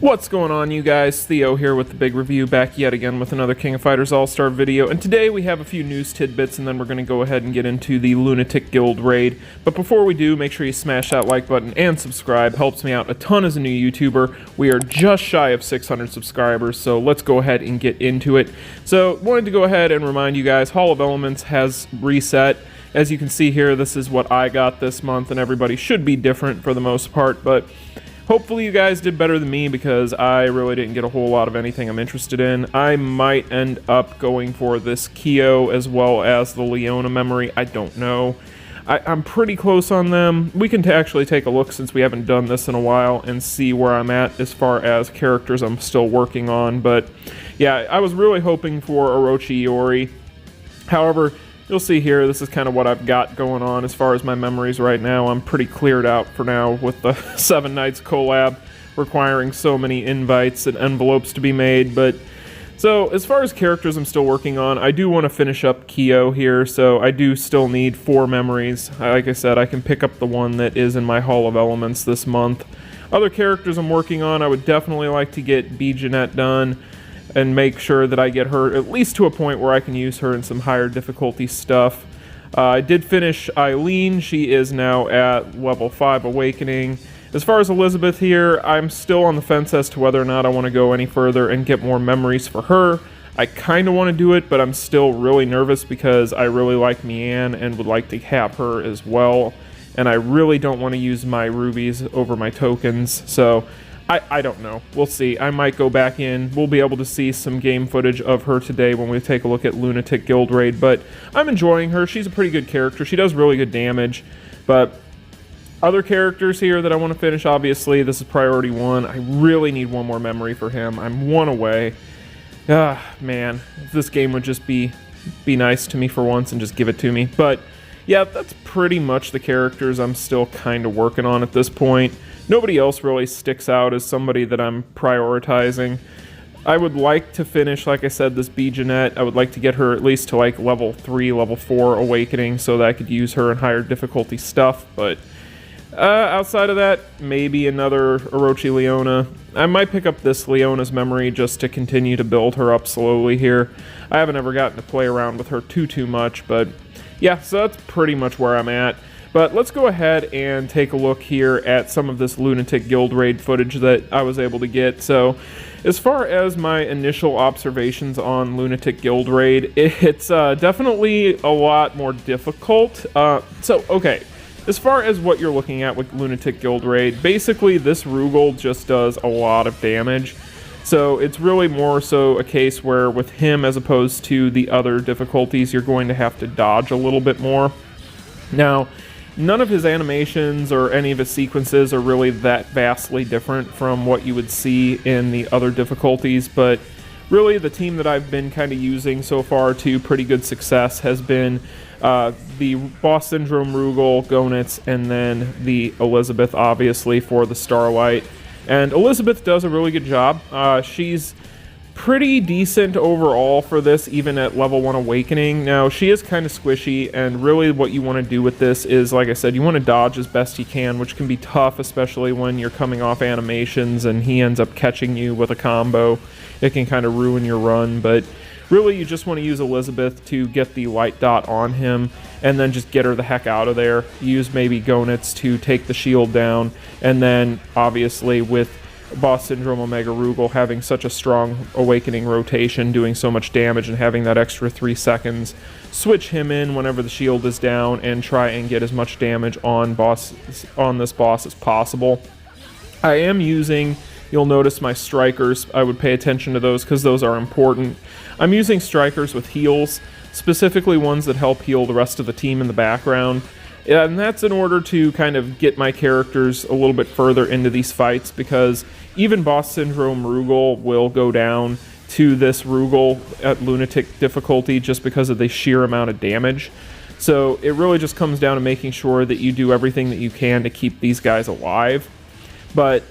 What's going on, you guys? Theo here with the big review, back yet again with another King of Fighters All-Star video, and today we have a few news tidbits and then we're going to go ahead and get into the Lunatic Guild Raid. But before we do, make sure you smash that like button and subscribe. Helps me out a ton as a new YouTuber. We are just shy of 600 subscribers, so let's go ahead and get into it. So, wanted to go ahead and remind you guys, Hall of Elements has reset. As you can see here, this is what I got this month, and everybody should be different for the most part, but hopefully you guys did better than me because I really didn't get a whole lot of anything I'm interested in. I might end up going for this Kyo as well as the Leona memory. I don't know. I'm pretty close on them. We can actually take a look since we haven't done this in a while and see where I'm at as far as characters I'm still working on. But yeah, I was really hoping for Orochi Iori. However, you'll see here, this is kind of what I've got going on as far as my memories right now. I'm pretty cleared out for now with the 7 Nights collab requiring so many invites and envelopes to be made. But so as far as characters I'm still working on, I do want to finish up Kyo here, so I do still need 4 memories. Like I said, I can pick up the one that is in my Hall of Elements this month. Other characters I'm working on, I would definitely like to get Jeanette done and make sure that I get her at least to a point where I can use her in some higher difficulty stuff. I did finish Eileen. She is now at level 5 Awakening. As far as Elisabeth here, I'm still on the fence as to whether or not I want to go any further and get more memories for her. I kind of want to do it, but I'm still really nervous because I really like Mian and would like to have her as well. And I really don't want to use my rubies over my tokens, so I don't know. We'll see. I might go back in. We'll be able to see some game footage of her today when we take a look at Lunatic Guild Raid, but I'm enjoying her. She's a pretty good character. She does really good damage, but other characters here that I want to finish, obviously, this is priority 1. I really need one more memory for him. I'm 1 away. Ah, man. If this game would just be nice to me for once and just give it to me. But yeah, that's pretty much the characters I'm still kind of working on at this point. Nobody else really sticks out as somebody that I'm prioritizing. I would like to finish, like I said, this Jeanette. I would like to get her at least to like level 3, level 4 Awakening so that I could use her in higher difficulty stuff, but outside of that, maybe another Orochi Leona. I might pick up this Leona's memory just to continue to build her up slowly here. I haven't ever gotten to play around with her too much, but yeah, so that's pretty much where I'm at. But let's go ahead and take a look here at some of this Lunatic Guild Raid footage that I was able to get. So, as far as my initial observations on Lunatic Guild Raid, it's definitely a lot more difficult. Okay, as far as what you're looking at with Lunatic Guild Raid, basically this Rugal just does a lot of damage. So it's really more so a case where with him, as opposed to the other difficulties, you're going to have to dodge a little bit more. Now, none of his animations or any of his sequences are really that vastly different from what you would see in the other difficulties, but really the team that I've been kind of using so far to pretty good success has been the Boss Syndrome Rugal, Gonitz, and then the Elisabeth, obviously, for the Starlight. And Elisabeth does a really good job. She's pretty decent overall for this, even at level 1 Awakening. Now, she is kind of squishy, and really what you want to do with this is, like I said, you want to dodge as best you can, which can be tough, especially when you're coming off animations and he ends up catching you with a combo. It can kind of ruin your run, but really you just want to use Elisabeth to get the light dot on him and then just get her the heck out of there. Use maybe Gonitz to take the shield down, and then obviously with Boss Syndrome Omega Rugal having such a strong Awakening rotation, doing so much damage and having that extra 3 seconds, switch him in whenever the shield is down and try and get as much damage on this boss as possible. I am using, you'll notice my strikers. I would pay attention to those because those are important. I'm using strikers with heals, specifically ones that help heal the rest of the team in the background. And that's in order to kind of get my characters a little bit further into these fights, because even Boss Syndrome Rugal will go down to this Rugal at Lunatic difficulty just because of the sheer amount of damage. So it really just comes down to making sure that you do everything that you can to keep these guys alive. But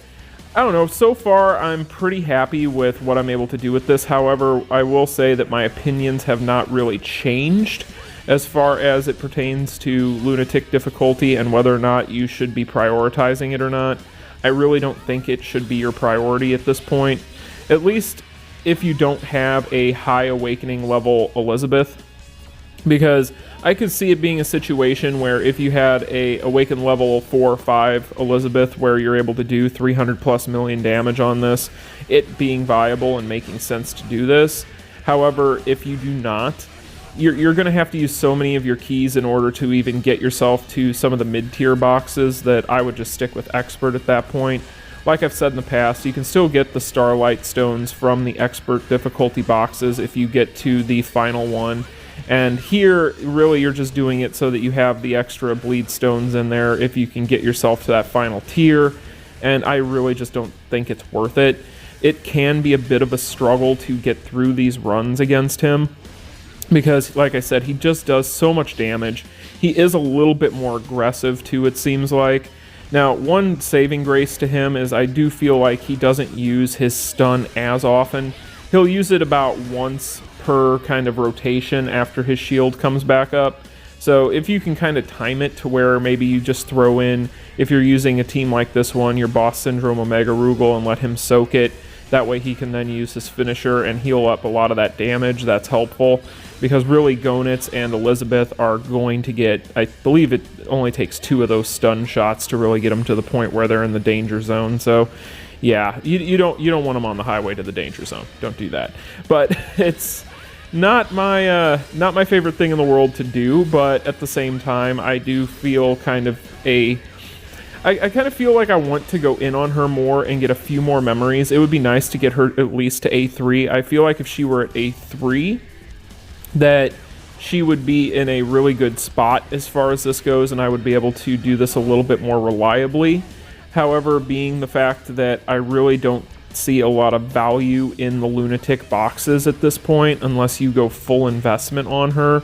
I don't know, so far I'm pretty happy with what I'm able to do with this. However, I will say that my opinions have not really changed as far as it pertains to Lunatic difficulty and whether or not you should be prioritizing it or not. I really don't think it should be your priority at this point. At least if you don't have a high awakening level Elisabeth, because I could see it being a situation where if you had a awaken level 4 or 5 Elisabeth where you're able to do 300 plus million damage on this, it being viable and making sense to do this. However, if you do not, you're going to have to use so many of your keys in order to even get yourself to some of the mid-tier boxes that I would just stick with Expert at that point. Like I've said in the past, you can still get the Starlight stones from the Expert difficulty boxes if you get to the final one. And here, really, you're just doing it so that you have the extra bleed stones in there if you can get yourself to that final tier. And I really just don't think it's worth it. It can be a bit of a struggle to get through these runs against him, because, like I said, he just does so much damage. He is a little bit more aggressive, too, it seems like. Now, one saving grace to him is I do feel like he doesn't use his stun as often. He'll use it about once per kind of rotation after his shield comes back up. So if you can kind of time it to where maybe you just throw in, if you're using a team like this one, your Boss Syndrome Omega Rugal and let him soak it. That way he can then use his finisher and heal up a lot of that damage. That's helpful, because really Gonitz and Elisabeth are going to get, I believe it only takes 2 of those stun shots to really get them to the point where they're in the danger zone. So yeah, you don't want them on the highway to the danger zone. Don't do that. But it's not my favorite thing in the world to do, but at the same time, I do feel kind of I kind of feel like I want to go in on her more and get a few more memories. It would be nice to get her at least to A3. I feel like if she were at A3, that she would be in a really good spot as far as this goes, and I would be able to do this a little bit more reliably. However, being the fact that I really don't see a lot of value in the Lunatic boxes at this point, unless you go full investment on her,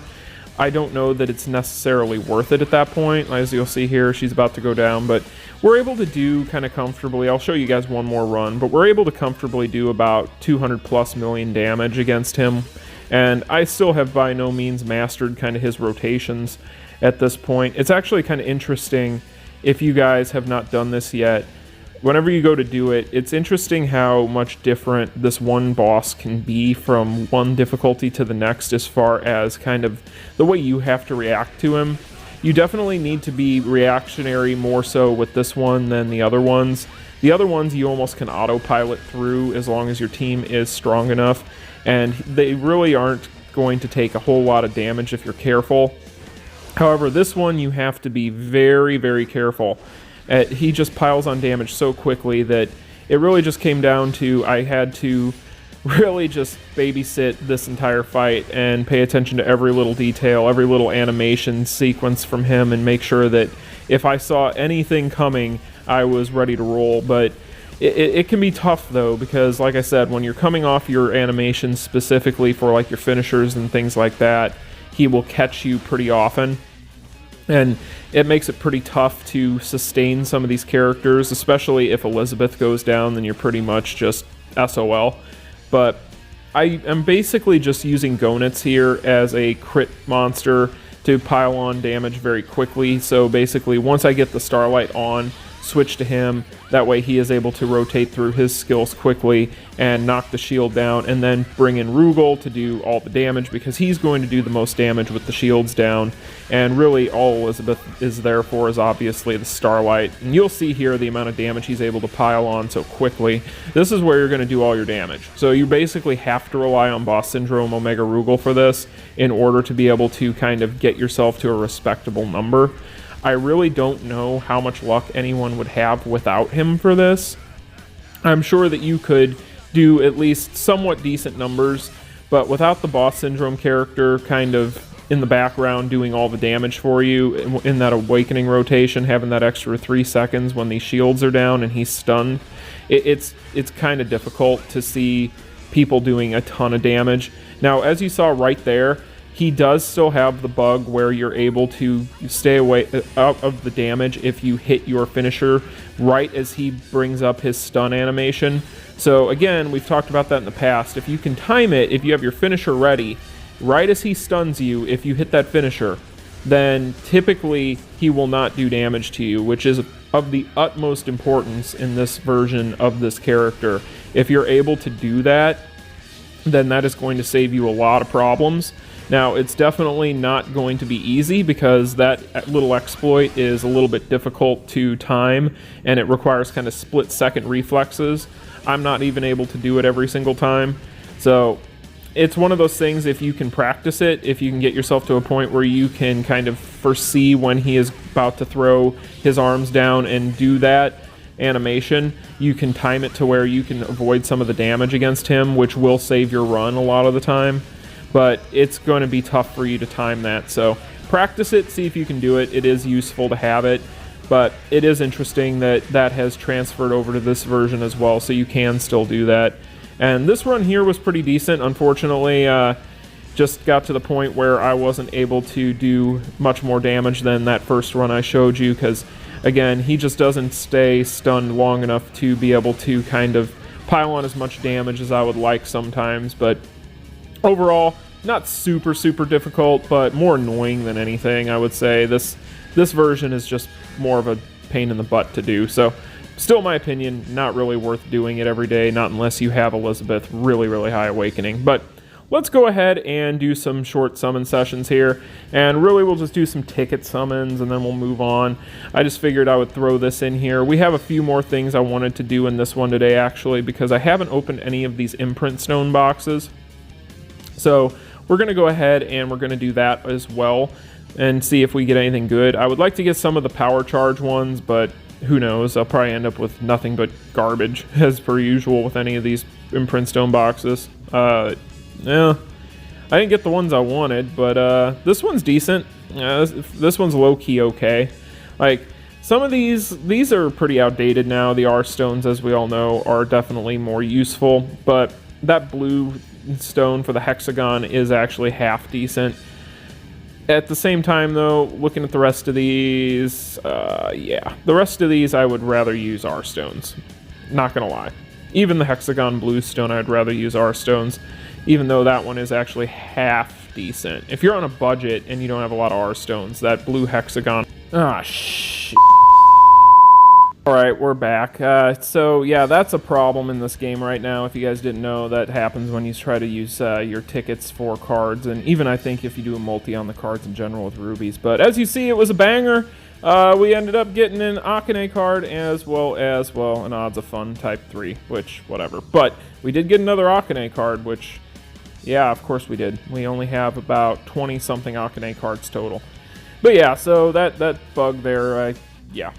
I don't know that it's necessarily worth it at that point. As you'll see here, she's about to go down, but we're able to do kind of comfortably. I'll show you guys one more run, but we're able to comfortably do about 200 plus million damage against him, and I still have by no means mastered kind of his rotations at this point. It's actually kind of interesting, if you guys have not done this yet, whenever you go to do it, it's interesting how much different this one boss can be from one difficulty to the next as far as kind of the way you have to react to him. You definitely need to be reactionary more so with this one than the other ones. The other ones you almost can autopilot through as long as your team is strong enough, and they really aren't going to take a whole lot of damage if you're careful. However, this one you have to be very, very careful. He just piles on damage so quickly that it really just came down to I had to really just babysit this entire fight and pay attention to every little detail, every little animation sequence from him, and make sure that if I saw anything coming, I was ready to roll. But it can be tough, though, because, like I said, when you're coming off your animations specifically for like your finishers and things like that, he will catch you pretty often. And it makes it pretty tough to sustain some of these characters, especially if Elisabeth goes down, then you're pretty much just SOL. But I am basically just using Gonitz here as a crit monster to pile on damage very quickly. So basically, once I get the Starlight on, switch to him. That way he is able to rotate through his skills quickly and knock the shield down, and then bring in Rugal to do all the damage, because he's going to do the most damage with the shields down. And really all Elisabeth is there for is obviously the Starlight. And you'll see here the amount of damage he's able to pile on so quickly. This is where you're going to do all your damage. So you basically have to rely on Boss Syndrome Omega Rugal for this in order to be able to kind of get yourself to a respectable number. I really don't know how much luck anyone would have without him for this. I'm sure that you could do at least somewhat decent numbers, but without the Boss Syndrome character kind of in the background doing all the damage for you in that awakening rotation, having that extra 3 seconds when these shields are down and he's stunned, it's kind of difficult to see people doing a ton of damage. Now, as you saw right there, he does still have the bug where you're able to stay away out of the damage if you hit your finisher right as he brings up his stun animation. So again, we've talked about that in the past. If you can time it, if you have your finisher ready, right as he stuns you, if you hit that finisher, then typically he will not do damage to you, which is of the utmost importance in this version of this character. If you're able to do that, then that is going to save you a lot of problems. Now, it's definitely not going to be easy because that little exploit is a little bit difficult to time, and it requires kind of split-second reflexes. I'm not even able to do it every single time. So it's one of those things, if you can practice it, if you can get yourself to a point where you can kind of foresee when he is about to throw his arms down and do that animation, you can time it to where you can avoid some of the damage against him, which will save your run a lot of the time. But it's going to be tough for you to time that. So practice it, see if you can do it. It is useful to have it, but it is interesting that that has transferred over to this version as well, so you can still do that. And this run here was pretty decent. Unfortunately, just got to the point where I wasn't able to do much more damage than that first run I showed you, because, again, he just doesn't stay stunned long enough to be able to kind of pile on as much damage as I would like sometimes. But overall, not super difficult, but more annoying than anything, I would say. This version is just more of a pain in the butt to do. So, still, in my opinion, not really worth doing it every day, not unless you have Elisabeth really high awakening. But let's go ahead and do some short summon sessions here, and really we'll just do some ticket summons and then we'll move on. I just figured I would throw this in here. We have a few more things I wanted to do in this one today, actually, because I haven't opened any of these imprint stone boxes. So we're going to go ahead and we're going to do that as well and see if we get anything good. I would like to get some of the power charge ones, but who knows? I'll probably end up with nothing but garbage, as per usual with any of these imprint stone boxes. Yeah, I didn't get the ones I wanted, but this one's decent. This one's low-key okay. Like, some of these are pretty outdated now. The R-stones, as we all know, are definitely more useful, but that blue stone for the hexagon is actually half decent. At the same time, though, looking at the rest of these, yeah, the rest of these I would rather use R-stones. Not gonna lie. Even the hexagon blue stone, I'd rather use R-stones, even though that one is actually half decent. If you're on a budget and you don't have a lot of R-stones, that blue hexagon... Ah, shit. Alright, we're back. So, yeah, that's a problem in this game right now. If you guys didn't know, that happens when you try to use your tickets for cards, and even I think if you do a multi on the cards in general with rubies. But as you see, it was a banger. We ended up getting an Akane card as well as, well, an Odds of Fun Type 3, which, whatever. But we did get another Akane card, which, yeah, of course we did. We only have about 20-something Akane cards total. But yeah, so that bug there, yeah.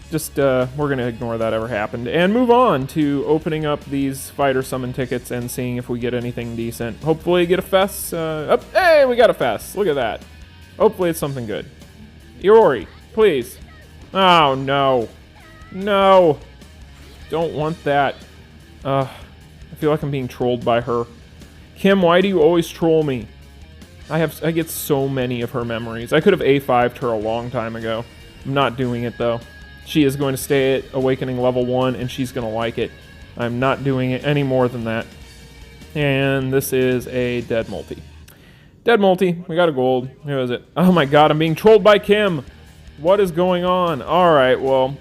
Just, we're going to ignore that ever happened, and move on to opening up these fighter summon tickets and seeing if we get anything decent. Hopefully get a FES, hey, we got a FES, look at that. Hopefully it's something good. Iori, please. Oh, no. No. Don't want that. I feel like I'm being trolled by her. Kim, why do you always troll me? I get so many of her memories. I could have A5'd her a long time ago. I'm not doing it, though. She is going to stay at Awakening level 1, and she's going to like it. I'm not doing it any more than that. And this is a dead multi. Dead multi. We got a gold. Who is it? Oh my god, I'm being trolled by Kim. What is going on? Alright, well,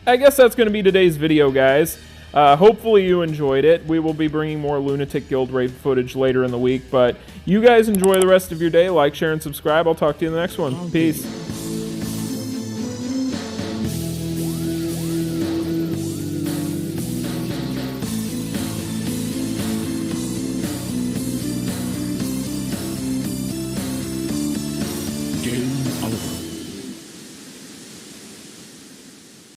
I guess that's going to be today's video, guys. Hopefully you enjoyed it. We will be bringing more Lunatic Guild Raid footage later in the week, but you guys enjoy the rest of your day. Like, share, and subscribe. I'll talk to you in the next one. Peace.